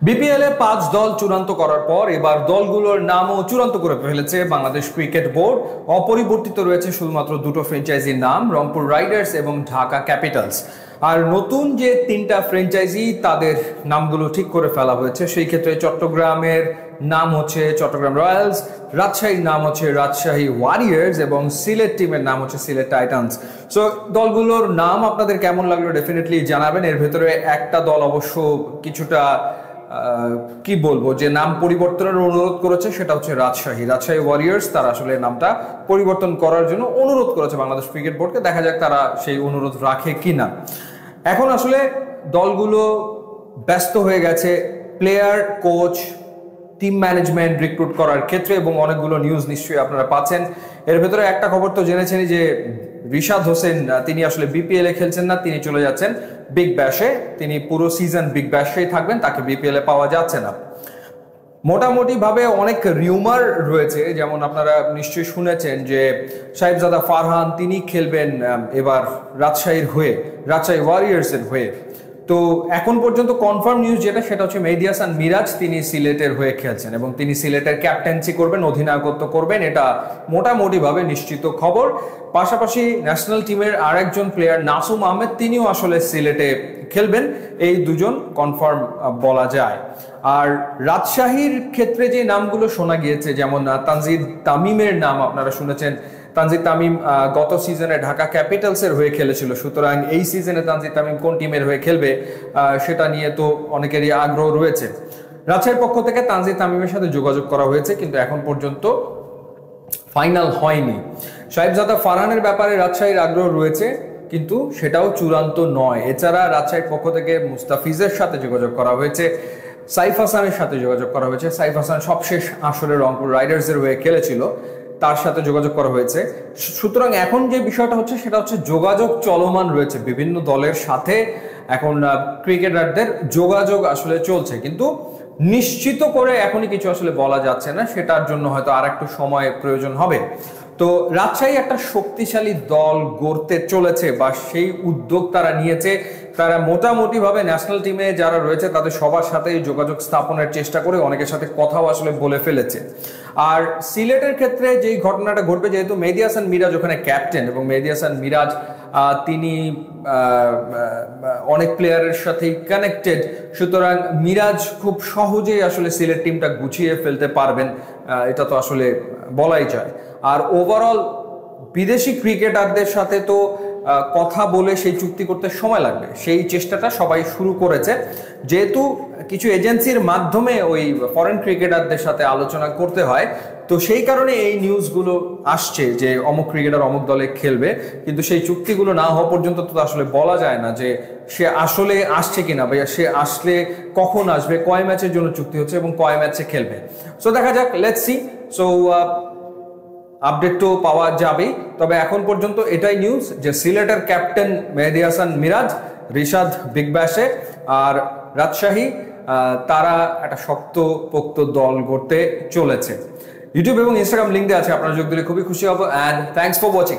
BPL এ 5 দল চূড়ান্ত করার পর এবার দলগুলোর নামও চূড়ান্ত করে ফেলেছে বাংলাদেশ ক্রিকেট বোর্ড। অপরিবর্তিত রয়েছে শুধুমাত্র দুটো ফ্র্যাঞ্চাইজির নাম, রংপুর রাইডার্স এবং ঢাকা ক্যাপিটালস। আর নতুন যে 3টা ফ্র্যাঞ্চাইজি তাদের নামগুলো ঠিক করে ফেলা হয়েছে। সেই ক্ষেত্রে চট্টগ্রামের নাম হচ্ছে চট্টগ্রাম রয়্যালস, রাজশাহীর নাম হচ্ছে রাজশাহী ওয়ারিয়ার্স এবং সিলেট টিমের নাম হচ্ছে সিলেট টাইটান্স। সো দলগুলোর নাম আপনাদের কেমন লাগলো ডেফিনেটলি জানাবেন। এর ভেতরে একটা দল অবশ্য কিছুটা কি বলবো যে নাম পরিবর্তনের অনুরোধ করেছে, সেটা হচ্ছে রাজশাহী ওয়ারিয়ার্স। তারা আসলে নামটা পরিবর্তন করার জন্য অনুরোধ করেছে বাংলাদেশ ক্রিকেট বোর্ডকে। দেখা যাক তারা সেই অনুরোধ রাখে কিনা। এখন আসলে দলগুলো ব্যস্ত হয়ে গেছে player, coach, team management recruit করার ক্ষেত্রে এবং অনেকগুলো নিউজ নিশ্চয়ই আপনারা পাচ্ছেন। এর ভেতরে একটা খবর তো জেনেছেনই যে রিশাদ হোসেন তিনি আসলে বিপিএল এ খেলছেন না, তিনি চলে যাচ্ছেন বিগ ব্যাশে। তিনি পুরো সিজন বিগ ব্যাশেই থাকবেন, তাকে বিপিএল এ পাওয়া যাচ্ছে না। মোটামুটি ভাবে অনেক রিউমার রয়েছে, যেমন আপনারা নিশ্চয়ই শুনেছেন যে সাহেবজাদা ফারহান তিনি খেলবেন এবার রাজশাহীর হয়ে, রাজশাহী ওয়ারিয়ার্সের হয়ে। তো এখন পর্যন্ত কনফার্ম নিউজ যেটা, সেটা হচ্ছে মেহেদী হাসান মিরাজ তিনি সিলেটের হয়ে খেলছেন এবং তিনি সিলেটের ক্যাপ্টেন্সি করবেন, অধিনায়কত্ব করবেন, এটা মোটামুটি ভাবে নিশ্চিত খবর। পাশাপাশি ন্যাশনাল টিমের আরেকজন প্লেয়ার নাসুম আহমেদ তিনিও আসলে সিলেটে খেলবেন। এই দুজন কনফার্ম বলা যায়। আর রাজশাহীর ক্ষেত্রে যে নামগুলো শোনা গিয়েছে, যেমন তানজিদ তামিমের নাম আপনারা শুনেছেন। তানজিদ তামিম গত সিজনে ঢাকা ক্যাপিটালসের হয়ে খেলেছিল, সুতরাং এই সিজনে তানজিদ তামিম কোন টিমের হয়ে খেলবে সেটা নিয়ে তো অনেকেরই আগ্রহ রয়েছে। রাজশাহীর পক্ষ থেকে তানজিদ তামিমের সাথে যোগাযোগ করা হয়েছে, কিন্তু এখন পর্যন্ত ফাইনাল হয়নি। সাহেবজাদা ফারহানের ব্যাপারে রাজশাহীর আগ্রহ রয়েছে, কিন্তু সেটাও চূড়ান্ত নয়। এছাড়া রাজশাহীর পক্ষ থেকে মুস্তাফিজের সাথে যোগাযোগ করা হয়েছে, সাইফ হাসানের সাথে যোগাযোগ করা হয়েছে। সাইফ হাসান সবশেষ আসলে রংপুর রাইডার্সের হয়ে খেলেছিল, তার সাথে যোগাযোগ করা হয়েছে। সুতরাং এখন যে বিষয়টা হচ্ছে সেটা হচ্ছে যোগাযোগ চলমান রয়েছে বিভিন্ন দলের সাথে। এখন ক্রিকেটারদের যোগাযোগ আসলে চলছে, কিন্তু নিশ্চিত করে এখনই কিছু আসলে বলা যাচ্ছে না। সেটার জন্য হয়তো আর একটু সময় প্রয়োজন হবে। তো রাজশাহী একটা শক্তিশালী দল গড়তে চলেছে বা সেই উদ্যোগ তারা নিয়েছে। তারা মোটামুটি ভাবে ন্যাশনাল টিমে যারা রয়েছে তাদের সবার সাথে যোগাযোগ স্থাপনের চেষ্টা করে অনেকের সাথে কথাও আসলে বলে ফেলেছে। আর সিলেটের ক্ষেত্রে যেই ঘটনাটা ঘটবে, যেহেতু মেহেদী হাসান মিরাজ ওখানে ক্যাপ্টেন এবং মেহেদী হাসান মিরাজ তিনি অনেক প্লেয়ারের সাথেই কানেক্টেড, সুতরাং মিরাজ খুব সহজেই আসলে সিলেট টিমটা গুছিয়ে ফেলতে পারবেন, এটা তো আসলে বলাই যায়। আর ওভারঅল বিদেশি ক্রিকেটারদের সাথে তো কথা বলে সেই চুক্তি করতে সময় লাগবে, সেই চেষ্টাটা সবাই শুরু করেছে। যেহেতু কিছু এজেন্সির মাধ্যমে ওই ফরেন ক্রিকেটারদের সাথে আলোচনা করতে হয়, তো সেই কারণে এই নিউজগুলো আসছে যে অমুক ক্রিকেটার অমুক দলে খেলবে, কিন্তু সেই চুক্তিগুলো না হওয়া পর্যন্ত তো আসলে বলা যায় না যে সে আসলে আসছে কিনা, বা সে আসলে কখন আসবে, কয় ম্যাচের জন্য চুক্তি হচ্ছে এবং কয় ম্যাচে খেলবে। সো দেখা যাক, লেটস সি। সো আপডেট তো পাওয়া যাবেই, তবে এখন পর্যন্ত এটাই নিউজ যে সিলেটের ক্যাপ্টেন মেহেদী হাসান মিরাজ, রিশাদ বিগ ব্যাশে, আর রাজশাহী তারা একটা শক্তপোক্ত দল গড়তে চলেছে। ইউটিউব এবং ইনস্টাগ্রাম লিঙ্ক দেওয়া আছে, আপনারা যোগ দিলে খুবই খুশি হব। And thanks for watching.